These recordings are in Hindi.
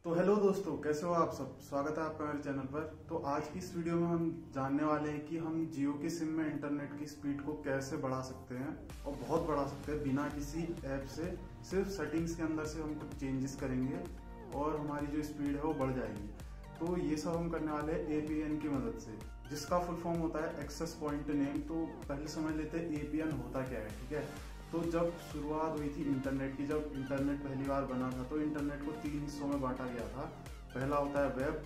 तो हेलो दोस्तों, कैसे हो आप सब। स्वागत है आपका मेरे चैनल पर। तो आज की इस वीडियो में हम जानने वाले हैं कि हम जियो की सिम में इंटरनेट की स्पीड को कैसे बढ़ा सकते हैं और बहुत बढ़ा सकते हैं बिना किसी ऐप से। सिर्फ सेटिंग्स के अंदर से हम कुछ चेंजेस करेंगे और हमारी जो स्पीड है वो बढ़ जाएगी। तो ये सब हम करने वाले हैं APN की मदद से, जिसका फुल फॉर्म होता है एक्सेस पॉइंट नेम। तो पहले समझ लेते हैं APN होता क्या है। ठीक है, तो जब शुरुआत हुई थी इंटरनेट की, जब इंटरनेट पहली बार बना था तो इंटरनेट को 3 हिस्सों में बांटा गया था। पहला होता है वेब,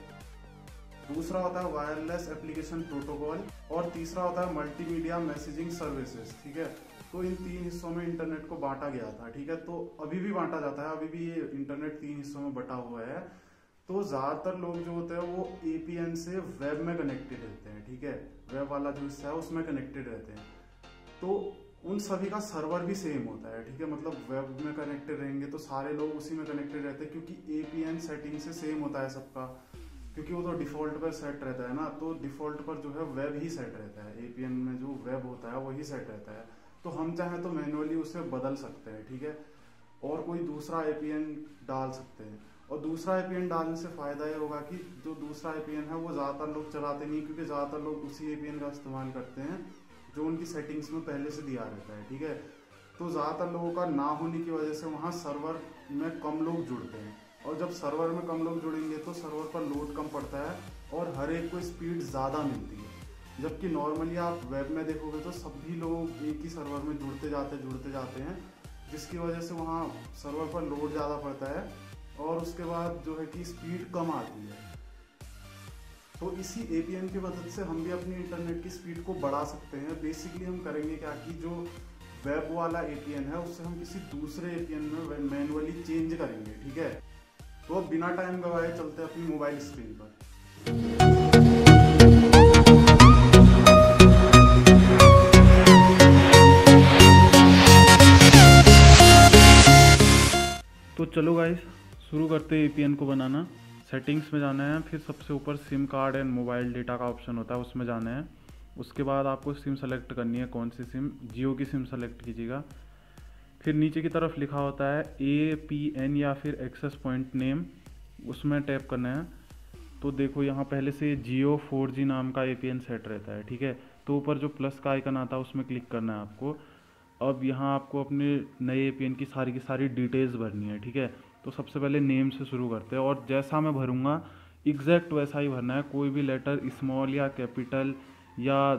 दूसरा होता है वायरलेस एप्लीकेशन प्रोटोकॉल और तीसरा होता है मल्टीमीडिया मैसेजिंग सर्विसेज। ठीक है, तो इन 3 हिस्सों में इंटरनेट को बांटा गया था। ठीक है, तो अभी भी बांटा जाता है, अभी भी ये इंटरनेट 3 हिस्सों में बटा हुआ है। तो ज्यादातर लोग जो होते हैं वो APN से वेब में कनेक्टेड रहते हैं। ठीक है, वेब वाला जो हिस्सा है उसमें कनेक्टेड रहते हैं। तो उन सभी का सर्वर भी सेम होता है। ठीक है, मतलब वेब में कनेक्टेड रहेंगे तो सारे लोग उसी में कनेक्टेड रहते हैं, क्योंकि APN सेटिंग से सेम होता है सबका, क्योंकि वो तो डिफॉल्ट पर सेट रहता है ना। तो डिफॉल्ट पर जो है वेब ही सेट रहता है, APN में जो वेब होता है वही सेट रहता है। तो हम चाहें तो मैनुअली उसे बदल सकते हैं। ठीक है, और कोई दूसरा APN डाल सकते हैं। और दूसरा APN डालने से फायदा ये होगा कि जो दूसरा APN है वो ज्यादातर लोग चलाते नहीं, क्योंकि ज्यादातर लोग उसी APN का इस्तेमाल करते हैं जो उनकी सेटिंग्स में पहले से दिया रहता है। ठीक है, तो ज़्यादातर लोगों का ना होने की वजह से वहाँ सर्वर में कम लोग जुड़ते हैं, और जब सर्वर में कम लोग जुड़ेंगे तो सर्वर पर लोड कम पड़ता है और हर एक को स्पीड ज़्यादा मिलती है। जबकि नॉर्मली आप वेब में देखोगे तो सभी लोग एक ही सर्वर में जुड़ते जाते हैं, जिसकी वजह से वहाँ सर्वर पर लोड ज़्यादा पड़ता है और उसके बाद जो है कि स्पीड कम आती है। तो इसी APN की मदद से हम भी अपनी इंटरनेट की स्पीड को बढ़ा सकते हैं। बेसिकली हम करेंगे क्या कि जो वेब वाला APN है उससे हम किसी दूसरे APN में मैनुअली चेंज करेंगे। ठीक है, तो अब बिना टाइम गवाए चलते हैं अपनी मोबाइल स्क्रीन पर। तो चलो गाइस, शुरू करते हैं APN को बनाना। सेटिंग्स में जाना है, फिर सबसे ऊपर SIM card and mobile data का ऑप्शन होता है, उसमें जाना है। उसके बाद आपको सिम सेलेक्ट करनी है, कौन सी सिम, जियो की सिम सेलेक्ट कीजिएगा। फिर नीचे की तरफ लिखा होता है APN या फिर एक्सेस पॉइंट नेम, उसमें टैप करना है। तो देखो यहाँ पहले से जियो 4G नाम का APN सेट रहता है। ठीक है, तो ऊपर जो प्लस का आइकन आता है उसमें क्लिक करना है आपको। अब यहाँ आपको अपने नए APN की सारी डिटेल्स भरनी है। ठीक है, तो सबसे पहले नेम से शुरू करते हैं, और जैसा मैं भरूंगा एग्जैक्ट वैसा ही भरना है। कोई भी लेटर स्मॉल या कैपिटल या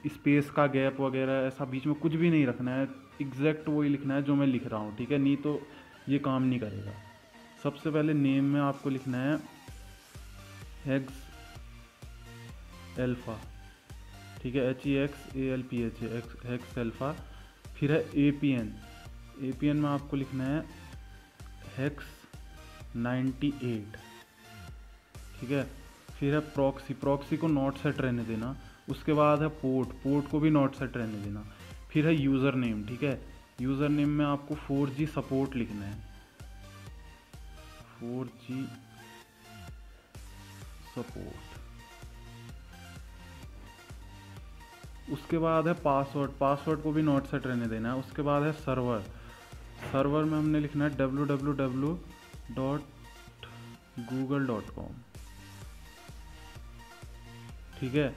स्पेस का गैप वगैरह ऐसा बीच में कुछ भी नहीं रखना है, एग्जैक्ट वही लिखना है जो मैं लिख रहा हूँ। ठीक है, नहीं तो ये काम नहीं करेगा। सबसे पहले नेम में आपको लिखना है हेक्स एल्फा। ठीक है, HEXALPH, हेक्स एल्फा। फिर है APN में आपको लिखना है हेक्स 98। ठीक है, फिर है प्रॉक्सी को नॉट सेट रहने देना। उसके बाद है पोर्ट को भी नॉट सेट रहने देना। फिर है यूज़र नेम। ठीक है, यूज़र नेम में आपको 4G सपोर्ट लिखना है, 4G सपोर्ट। उसके बाद है पासवर्ड को भी नॉट सेट रहने देना है। उसके बाद है सर्वर में हमने लिखना है www.google.com। ठीक है,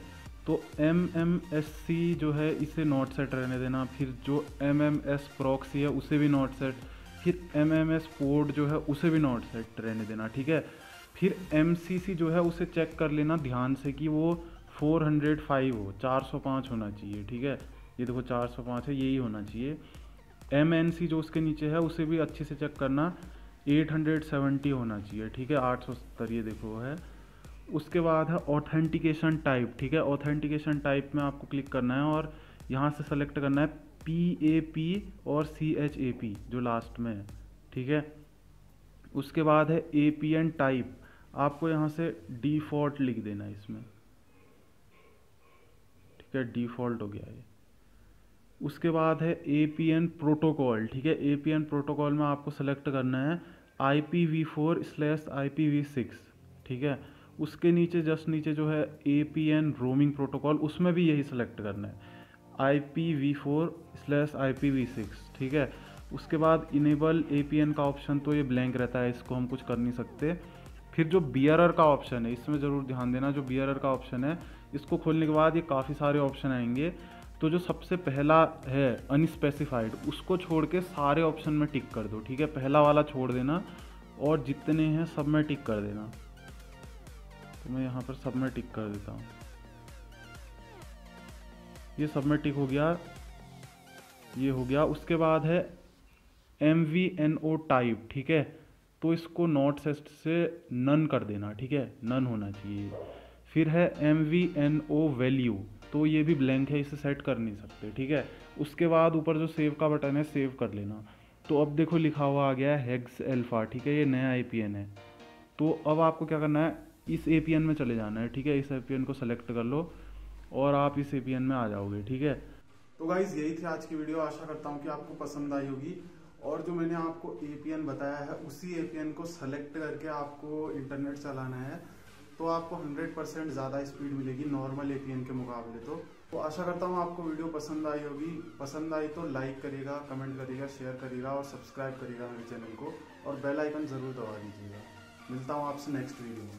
तो MMSC जो है इसे नॉट सेट रहने देना। फिर जो MMS प्रॉक्सी है उसे भी नॉट सेट। फिर MMS पोर्ट जो है उसे भी नॉट सेट रहने देना। ठीक है, फिर MCC जो है उसे चेक कर लेना ध्यान से कि वो 405 हो, 405 होना चाहिए। ठीक है, ये देखो 405 है, यही होना चाहिए। MNC जो उसके नीचे है उसे भी अच्छे से चेक करना, 870 होना चाहिए। ठीक है, 870 ये देखो है। उसके बाद है ऑथेंटिकेशन टाइप। ठीक है, ऑथेंटिकेशन टाइप में आपको क्लिक करना है और यहाँ से सेलेक्ट करना है PAP और CHAP जो लास्ट में है। ठीक है, उसके बाद है APN टाइप, आपको यहाँ से डिफ़ॉल्ट लिख देना है इसमें। ठीक है, डिफ़ॉल्ट हो गया ये। उसके बाद है APN प्रोटोकॉल। ठीक है, APN प्रोटोकॉल में आपको सेलेक्ट करना है IPv4/IPv6। ठीक है, उसके नीचे जस्ट नीचे जो है APN रोमिंग प्रोटोकॉल, उसमें भी यही सेलेक्ट करना है IPv4/IPv6। ठीक है, उसके बाद इनेबल APN का ऑप्शन तो ये ब्लैंक रहता है, इसको हम कुछ कर नहीं सकते। फिर जो बियरर का ऑप्शन है इसमें ज़रूर ध्यान देना, जो बियरर का ऑप्शन है इसको खोलने के बाद ये काफ़ी सारे ऑप्शन आएंगे। तो जो सबसे पहला है अनस्पेसिफाइड, उसको छोड़ के सारे ऑप्शन में टिक कर दो, ठीक है। पहला वाला छोड़ देना और जितने हैं सब में टिक कर देना। तो मैं यहाँ पर सब में टिक कर देता हूँ, ये सब में टिक हो गया, ये हो गया। उसके बाद है MVNO टाइप, ठीक है, तो इसको नॉट सेट से नन कर देना, ठीक है, नन होना चाहिए। फिर है MVNO वैल्यू, तो ये भी ब्लैंक है, इसे सेट कर नहीं सकते, ठीक है। उसके बाद ऊपर जो सेव का बटन है सेव कर लेना। तो अब देखो लिखा हुआ आ गया है हेक्स अल्फा, ठीक है, ये नया APN है। तो अब आपको क्या करना है, इस APN में चले जाना है, ठीक है। इस APN को सेलेक्ट कर लो और आप इस APN में आ जाओगे, ठीक है। तो गाइज यही थी आज की वीडियो, आशा करता हूँ कि आपको पसंद आई होगी। और जो मैंने आपको APN बताया है उसी APN को सेलेक्ट करके आपको इंटरनेट चलाना है, तो आपको 100% ज़्यादा स्पीड मिलेगी नॉर्मल APN के मुकाबले। तो आशा करता हूँ आपको वीडियो पसंद आई होगी। पसंद आई तो लाइक करिएगा, कमेंट करिएगा, शेयर करिएगा और सब्सक्राइब करिएगा मेरे चैनल को, और बेल आइकन ज़रूर दबा दीजिएगा। मिलता हूँ आपसे नेक्स्ट वीडियो में।